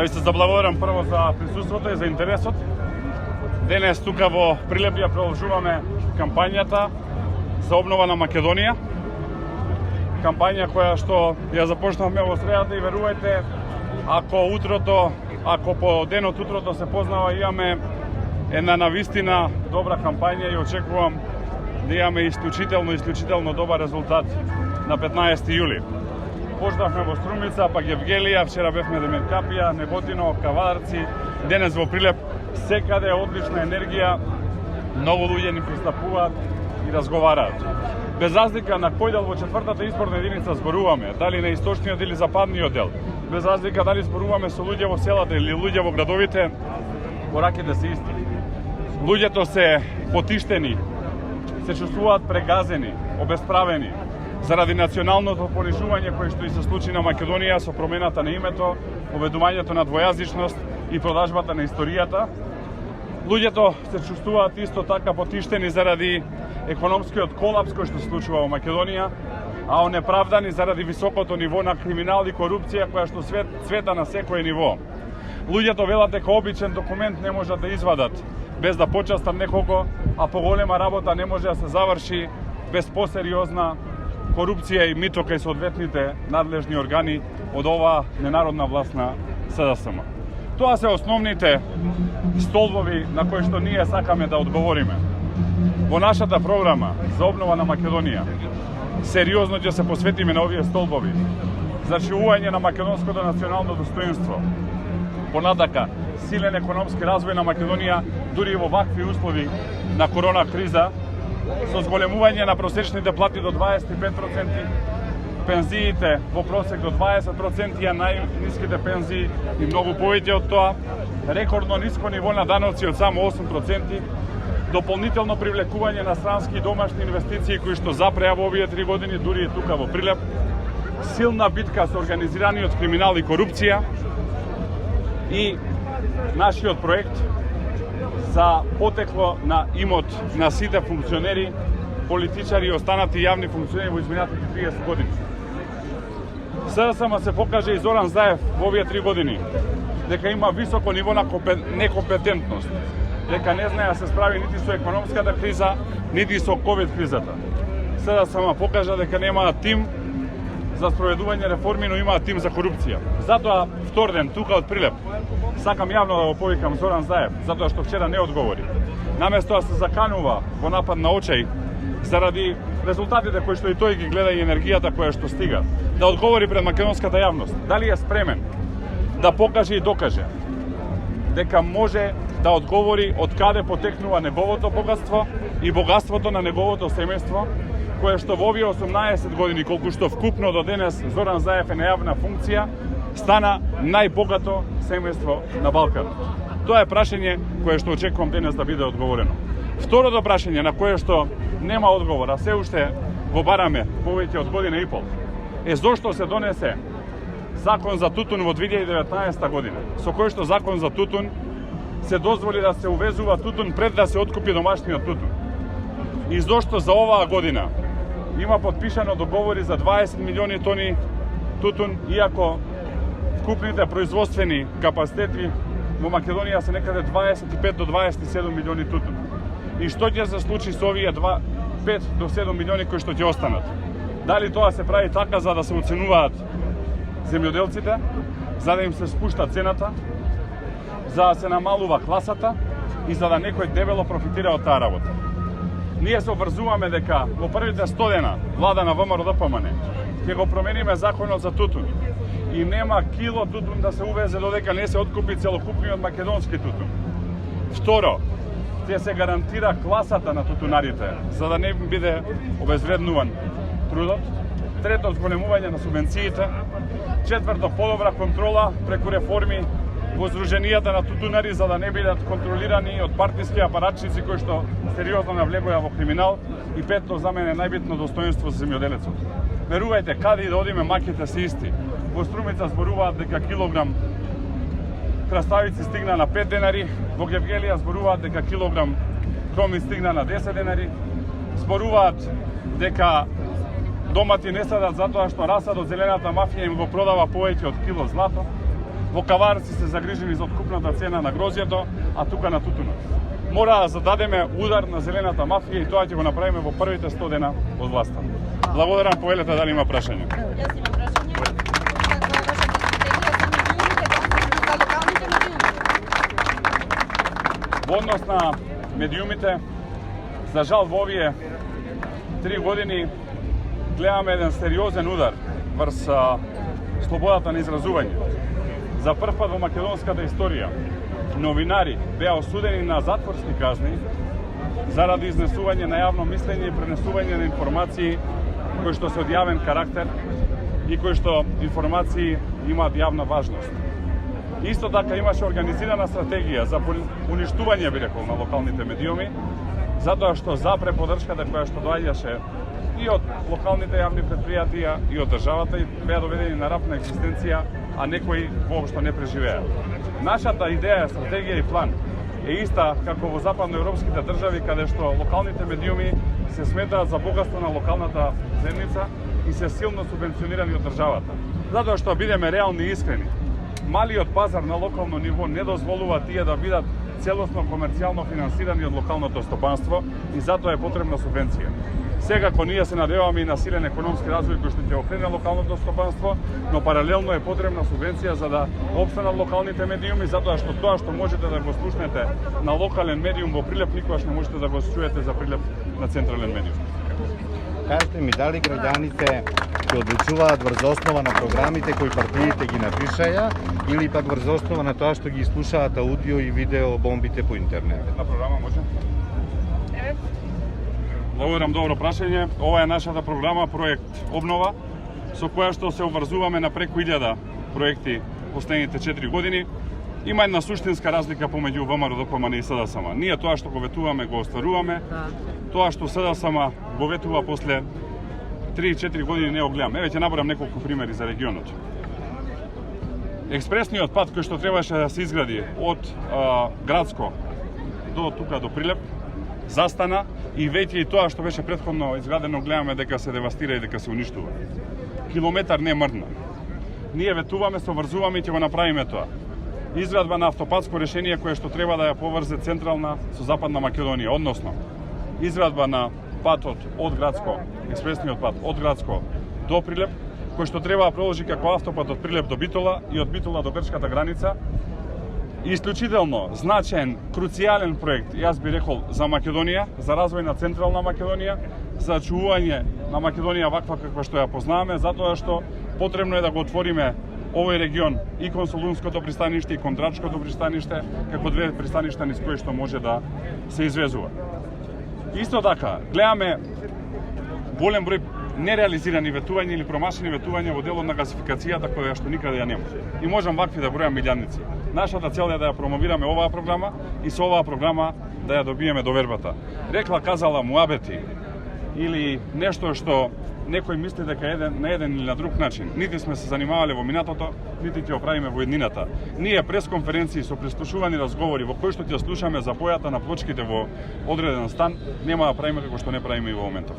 Да ви се заблагодарам прво за присуството и за интересот. Денес тука во Прилеп ја продолжуваме кампањата за обнова на Македонија. Кампања која што ја започнавме во средата и верувајте, ако по денот утрото се познава, имаме една навистина добра кампања и очекувам да имаме исклучително добар резултат на 15 јули. Почнавме во Струмица, па Гевгелија, вчера бевме Демиркапија, Неботино, Кавадарци, денес во Прилеп. Секаде е одлична енергија, многу луѓе ни пристапуваат и разговараат. Без разлика на кој дел во четвртата изборна единица зборуваме, дали на источниот или западниот дел, без разлика дали зборуваме со луѓе во селата или луѓе во градовите, пораките се исти. Луѓето се потиштени, се чувствуваат прегазени, обесправени, заради националното понижување кое што и се случи на Македонија со промената на името, поведувањето на двојазичност и продажбата на историјата. Луѓето се чувствуваат исто така потиштени заради економскиот колапс кој што се случува во Македонија, а онеправдани заради високото ниво на криминал и корупција која што цвета на секое ниво. Луѓето велат дека обичен документ не можат да извадат без да почастат некого, а поголема работа не може да се заврши без посериозна корупција и мито кај соодветните надлежни органи од оваа ненародна власт на СДСМ. Тоа се основните столбови на кои што ние сакаме да одговориме. Во нашата програма за обнова на Македонија сериозно ќе се посветиме на овие столбови. Зачувување на македонското национално достоинство. Понатака, силен економски развој на Македонија дури и во вакви услови на корона криза, со зголемување на просечните плати до 25%, пензиите во просек до 20%, а најниските пензии и многу повеќе од тоа, рекордно ниско ниво на даноци од само 8%, дополнително привлекување на странски и домашни инвестиции кои што запреа во овие 3 години, дури и тука во Прилеп, силна битка со организираниот криминал и корупција и нашиот проект за потекло на имот на сите функционери, политичари и останати јавни функционери во изминатите 30 години. СДСМ се покаже и Зоран Заев во овие 3 години дека има високо ниво на некомпетентност, дека не знае да се справи нити со економската криза, нити со ковид кризата. СДСМ покажа дека немаат тим за спроведување реформи, но имаат тим за корупција. Затоа втор ден тука од Прилеп сакам јавно да го повикам Зоран Заев, затоа што вчера не одговори. Наместо да се заканува во напад на очај заради резултатите кои што и тој ги гледа и енергијата која што стига, да одговори пред македонската јавност. Дали е спремен да покаже и докаже дека може да одговори од каде потекнува неговото богатство и богатството на неговото семејство, кое што во овие 18 години, колку што вкупно до денес Зоран Заев е на јавна функција, стана најбогато семејство на Балканот. Тоа е прашање кое што очекувам денес да биде одговорено. Второто прашање на кое што нема одговор, а се уште го бараме повеќе од година и пол, е зошто се донесе закон за тутун во 2019 година, со кој што закон за тутун се дозволи да се увезува тутун пред да се откупи домашниот тутун. И зошто за оваа година има подпишано договори за 20 милиони тони тутун, иако вкупните производствени капацитети во Македонија се некаде 25 до 27 милиони тутун. И што ќе се случи со овие 5 до 7 милиони кои што ќе останат? Дали тоа се прави така за да се оценуваат земјоделците, за да им се спушта цената, за да се намалува класата и за да некој дебело профитира од таа работа? Ние се обврзуваме дека во првите 100 дена влада на ВМРО-ДПМН ќе го промениме законот за тутун и нема кило тутун да се увезе додека не се откупи целокупниот македонски тутун. Второ, ќе се гарантира класата на тутунарите, за да не биде обезвреднуван трудот. Трето, зголемување на субвенциите. Четврто, подобра контрола преку реформи во здруженијата на тутунари, за да не бидат контролирани од партиски апаратчици кои што сериозно навлегоја во криминал. И петто, за мене најбитно, достоинство за земјоделецот. Верувајте, каде и да одиме, маките се исти. Во Струмица зборуваат дека килограм краставици стигна на 5 денари, во Гевгелија зборуваат дека килограм кроми стигна на 10 денари, зборуваат дека домати не садат затоа што расадот зелената мафија им го продава повеќе од кило злато. Во Каварци се загрижени за откупната цена на грозјето, а тука на тутунот. Мора да зададеме удар на зелената мафија и тоа ќе го направиме во првите 100 дена од власта. Благодарам, повелете дали има прашање. Јас имам прашање. Каква е вашата стратегија за медиумите, за локалните медиуми? Во однос на медиумите, за жал во овие 3 години гледаме еден сериозен удар врз слободата на изразување. За прв пат во македонската историја новинари беа осудени на затворски казни заради изнесување на јавно мислење и пренесување на информации кои што се од јавен карактер и кои што информации имаат јавна важност. Исто така имаше организирана стратегија за уништување, би рекол, на локалните медиуми, затоа што за преподршката која што доаѓаше и од локалните јавни предпријатија и од државата беа доведени на раб на екзистенција, а некои воопшто не преживеа. Нашата идеја, стратегија и план е иста како во западноевропските држави, каде што локалните медиуми се сметаат за богатство на локалната земјица и се силно субвенционирани од државата. Затоа што бидеме реални и искрени, малиот пазар на локално ниво не дозволува тие да бидат целосно комерцијално финансирани од локалното стопанство и затоа е потребна субвенција. Секако ние се надеваме и на силен економски развој кој што ќе окрене локалното стопанство, но паралелно е потребна субвенција за да опстанат локалните медиуми, затоа што тоа што можете да го слушнете на локален медиум во Прилеп, никогаш не можете да го чуете за Прилеп на централен медиум. Кажете ми, дали граѓаните ќе одлучуваат врз основа на програмите кои партиите ги напишаја или пак врз основа на тоа што ги слушаат аудио и видео бомбите по интернет? Една програма може? Благодарам, добро прашање. Ова е нашата програма, проект Обнова, со која што се обврзуваме на преку 1000 проекти последните 4 години. Има една суштинска разлика помеѓу ВМРО, ДПМН и СДСМ. Ние тоа што го ветуваме, го остваруваме. Тоа што СДСМ го ветува после 3-4 години не го гледам. Еве ќе наборам неколку примери за регионот. Експресниот пат кој што требаше да се изгради од Градско до тука до Прилеп застана и веќе и тоа што беше претходно изградено гледаме дека се девастира и дека се уништува. Километар не мрдна. Ние ветуваме, се обврзуваме и ќе го направиме тоа. Изградба на автопатско решение кое што треба да ја поврзе централна со западна Македонија, односно изградба на патот од Градско, експресниот пат од Градско до Прилеп, кој што треба да продолжи како автопат од Прилеп до Битола и од Битола до грчката граница. Исклучително значаен, круцијален проект, јас би рекол, за Македонија, за развој на централна Македонија, за чување на Македонија ваква каква што ја познаваме, затоа што потребно е да го отвориме овој регион и кон Солунското пристаниште и кон Драчкото пристаниште, како две пристаништа низ кои што може да се извезува. Исто така, гледаме голем број нереализирани ветувања или промашени ветувања во делот на гасификацијата која што никаде ја нема. И можам вакви да бројам милијадници. Нашата цел е да ја промовираме оваа програма и со оваа програма да ја добиеме довербата. Рекла казала муабети или нешто што некој мисли дека е на еден или на друг начин. Нити сме се занимавале во минатото, нити ќе го правиме во еднината. Ние пресконференции со прислушувани разговори во кои што ќе слушаме за појата на плочките во одреден стан, нема да правиме како што не правиме и во моментов.